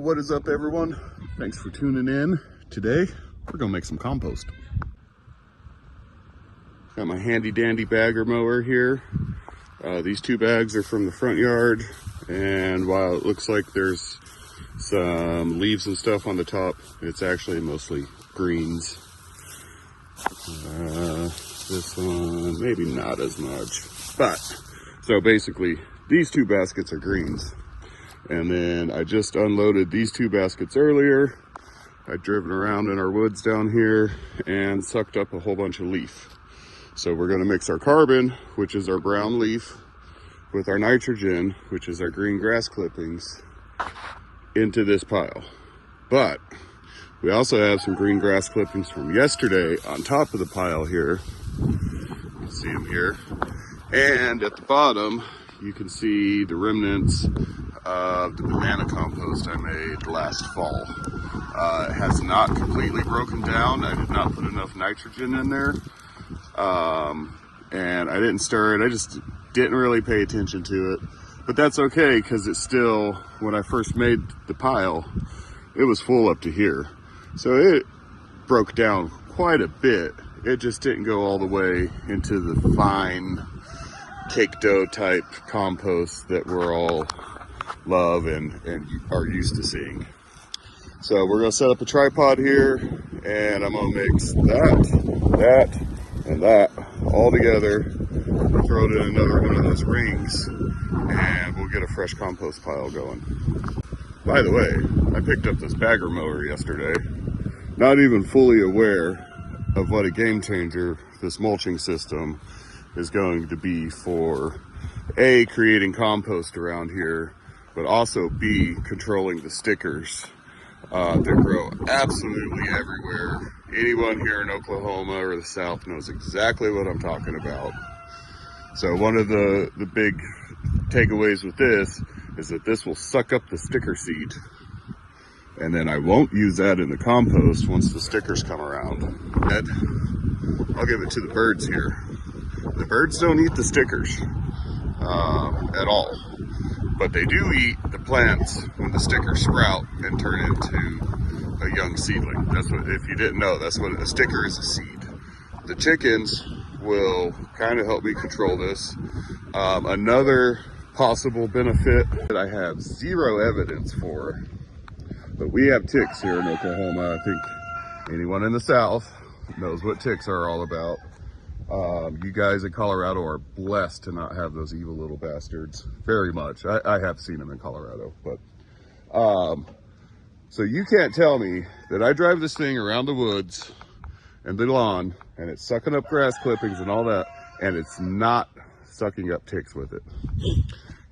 What is up, everyone? Thanks for tuning in. Today we're gonna make some compost. Got my handy dandy bagger mower here. These two bags are from the front yard, and while it looks like there's some leaves and stuff on the top, it's actually mostly greens. This one maybe not as much, but so basically these two baskets are greens. And then I just unloaded these two baskets earlier. I'd driven around in our woods down here and sucked up a whole bunch of leaf. So we're gonna mix our carbon, which is our brown leaf, with our nitrogen, which is our green grass clippings, into this pile. But we also have some green grass clippings from yesterday on top of the pile here. You can see them here. And at the bottom, you can see the remnants of the banana compost I made last fall. It has not completely broken down. I did not put enough nitrogen in there. And I didn't stir it. I just didn't really pay attention to it. But that's okay, because it's still, when I first made the pile, it was full up to here. So it broke down quite a bit. It just didn't go all the way into the fine cake dough type compost that we're all love and are used to seeing. So we're gonna set up a tripod here, and I'm gonna mix that, and that all together, throw it in another one of those rings, and we'll get a fresh compost pile going. By the way, I picked up this bagger mower yesterday, not even fully aware of what a game changer this mulching system is going to be for A, creating compost around here, but also B, controlling the stickers that grow absolutely everywhere. Anyone here in Oklahoma or the South knows exactly what I'm talking about. So one of the big takeaways with this is that this will suck up the sticker seed. And then I won't use that in the compost once the stickers come around. And I'll give it to the birds here. The birds don't eat the stickers at all. But they do eat the plants when the stickers sprout and turn into a young seedling. That's what, if you didn't know, that's what a sticker is, a seed. The chickens will kind of help me control this. Another possible benefit that I have zero evidence for, but we have ticks here in Oklahoma. I think anyone in the South knows what ticks are all about. You guys in Colorado are blessed to not have those evil little bastards, very much. I have seen them in Colorado, but so you can't tell me that I drive this thing around the woods and the lawn and it's sucking up grass clippings and all that, and it's not sucking up ticks with it.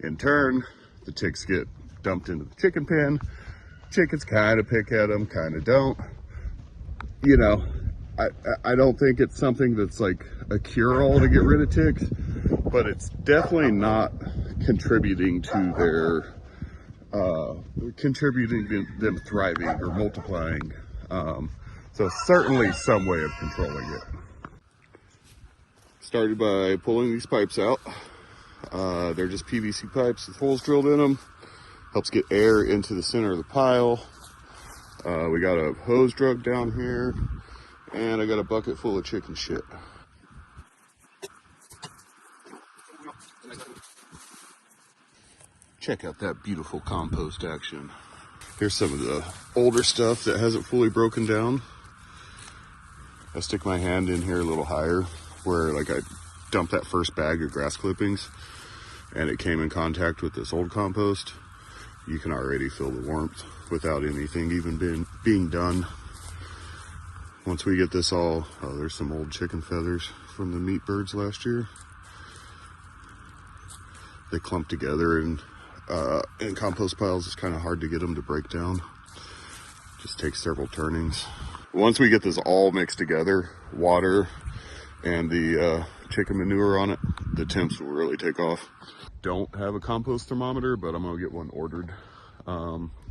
In turn, the ticks get dumped into the chicken pen. Chickens kind of pick at them, kind of don't. You know, I don't think it's something that's like a cure-all to get rid of ticks, but it's definitely not contributing to their, them thriving or multiplying. So certainly some way of controlling it. Started by pulling these pipes out. They're just PVC pipes with holes drilled in them. Helps get air into the center of the pile. We got a hose drug down here, and I got a bucket full of chicken shit. Check out that beautiful compost action. Here's some of the older stuff that hasn't fully broken down. I stick my hand in here a little higher, where like I dumped that first bag of grass clippings and it came in contact with this old compost. You can already feel the warmth without anything even being done. Once we get this all, oh, there's some old chicken feathers from the meat birds last year. They clump together, and in compost piles, it's kind of hard to get them to break down. Just takes several turnings. Once we get this all mixed together, water and the chicken manure on it, the temps will really take off. Don't have a compost thermometer, but I'm gonna get one ordered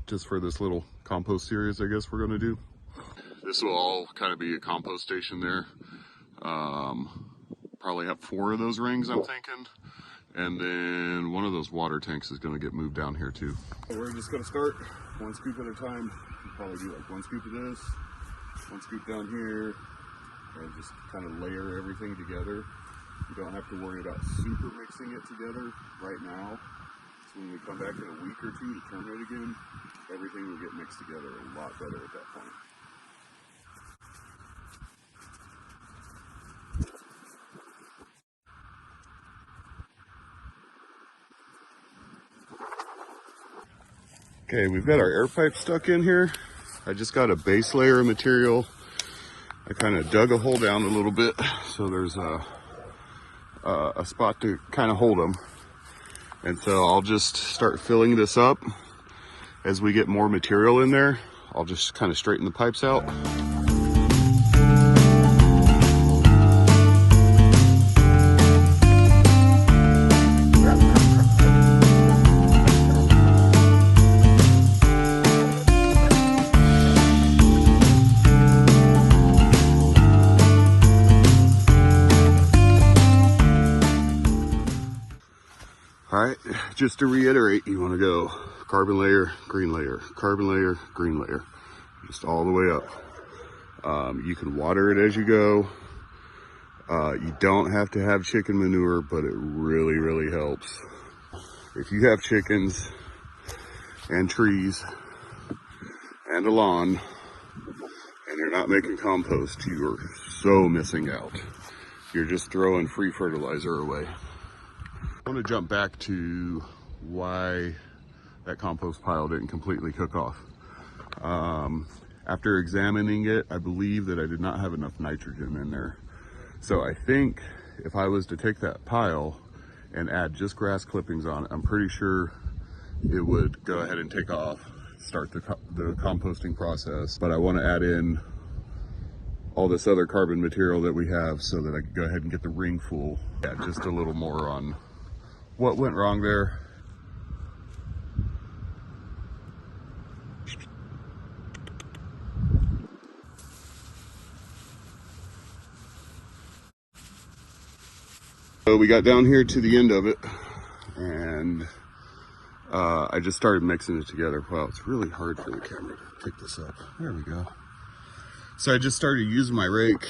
just for this little compost series I guess we're gonna do. This will all kind of be a compost station there. Probably have 4 of those rings, I'm thinking. And then one of those water tanks is going to get moved down here too. We're just going to start one scoop at a time. We'll probably do like one scoop of this, one scoop down here, and just kind of layer everything together. You don't have to worry about super mixing it together right now. So when we come back in a week or two to turn it again, everything will get mixed together a lot better at that point. Okay, we've got our air pipe stuck in here. I just got a base layer of material. I kind of dug a hole down a little bit so there's a spot to kind of hold them. And so I'll just start filling this up. As we get more material in there, I'll just kind of straighten the pipes out. All right, just to reiterate, you want to go carbon layer, green layer, carbon layer, green layer, just all the way up. You can water it as you go. You don't have to have chicken manure, but it really, really helps. If you have chickens and trees and a lawn and you're not making compost, you are so missing out. You're just throwing free fertilizer away. I want to jump back to why that compost pile didn't completely cook off. After examining it, I believe that I did not have enough nitrogen in there. So I think if I was to take that pile and add just grass clippings on it, I'm pretty sure it would go ahead and take off, start the composting process. But I want to add in all this other carbon material that we have so that I can go ahead and get the ring full. Yeah, just a little more on what went wrong there. So we got down here to the end of it, and I just started mixing it together. Wow, it's really hard for the camera to pick this up. There we go. So I just started using my rake,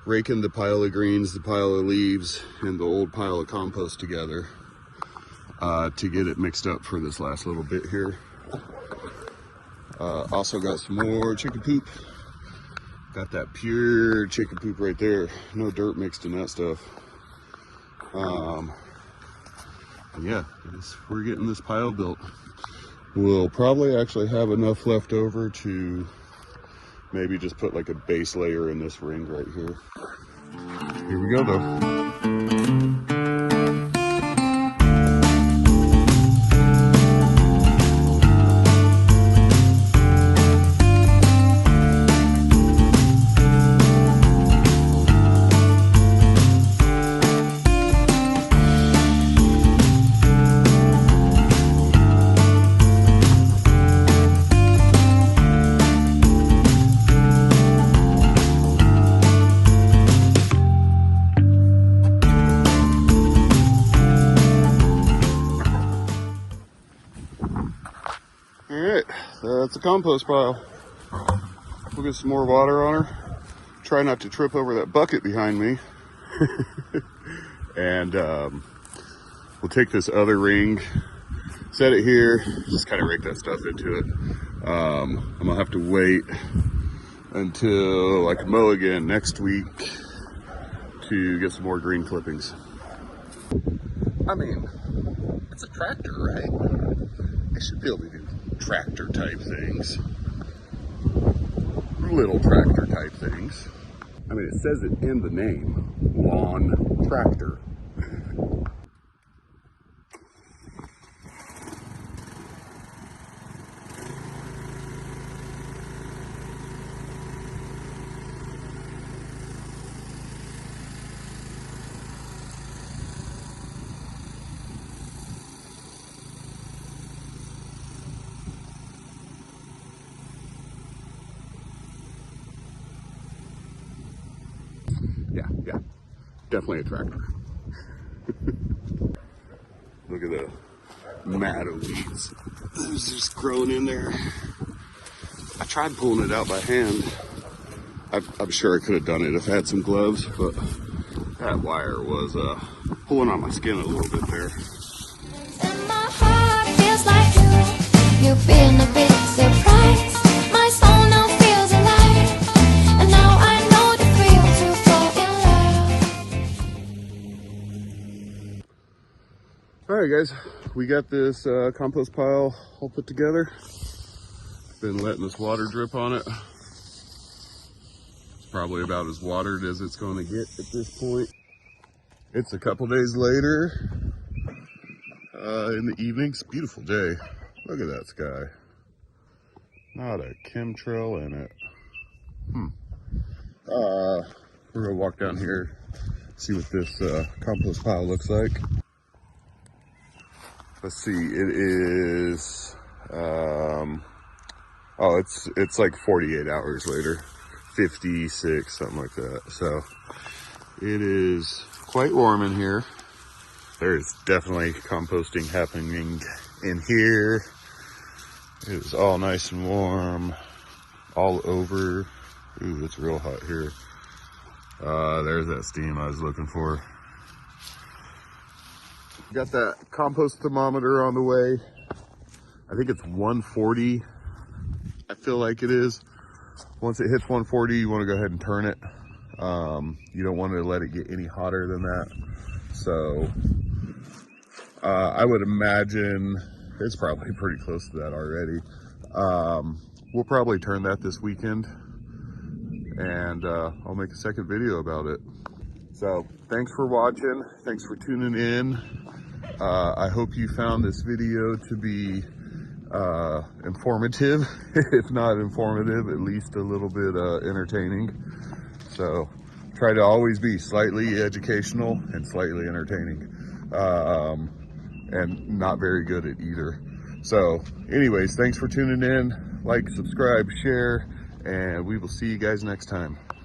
raking the pile of greens, the pile of leaves, and the old pile of compost together to get it mixed up for this last little bit here. Also got some more chicken poop. Got that pure chicken poop right there. No dirt mixed in that stuff. Yeah, we're getting this pile built. We'll probably actually have enough left over to maybe just put like a base layer in this ring right here. Here we go though. Alright, that's a compost pile. We'll get some more water on her. Try not to trip over that bucket behind me. And we'll take this other ring, set it here, just kind of rake that stuff into it. I'm gonna have to wait until I can mow again next week to get some more green clippings. I mean, it's a tractor, right? I should be able to do tractor type things. Little tractor type things. I mean, it says it in the name, lawn tractor. Yeah, definitely a tractor. Look at the mat of weeds. It was just growing in there. I tried pulling it out by hand. I'm sure I could have done it if I had some gloves, but that wire was pulling on my skin a little bit there. And my heart feels like you've been a big surprise. My soul now feels alive, and now I know the thrill to fall in love. All right, guys, we got this compost pile all put together. Been letting this water drip on it. It's probably about as watered as it's going to get at this point. It's a couple days later in the evening. It's a beautiful day. Look at that sky. Not a chemtrail in it. We're gonna walk down here, see what this compost pile looks like. Let's see, it is, oh, it's like 48 hours later, 56, something like that. So it is quite warm in here. There's definitely composting happening in here. It is all nice and warm all over. Ooh, it's real hot here. There's that steam I was looking for. Got that compost thermometer on the way. I think it's 140. I feel like it is. Once it hits 140, you want to go ahead and turn it. You don't want to let it get any hotter than that. So I would imagine it's probably pretty close to that already. We'll probably turn that this weekend, and I'll make a second video about it. So thanks for watching. Thanks for tuning in. I hope you found this video to be informative. If not informative, at least a little bit entertaining. So try to always be slightly educational and slightly entertaining, and not very good at either. So anyways, thanks for tuning in. Like, subscribe, share, and we will see you guys next time.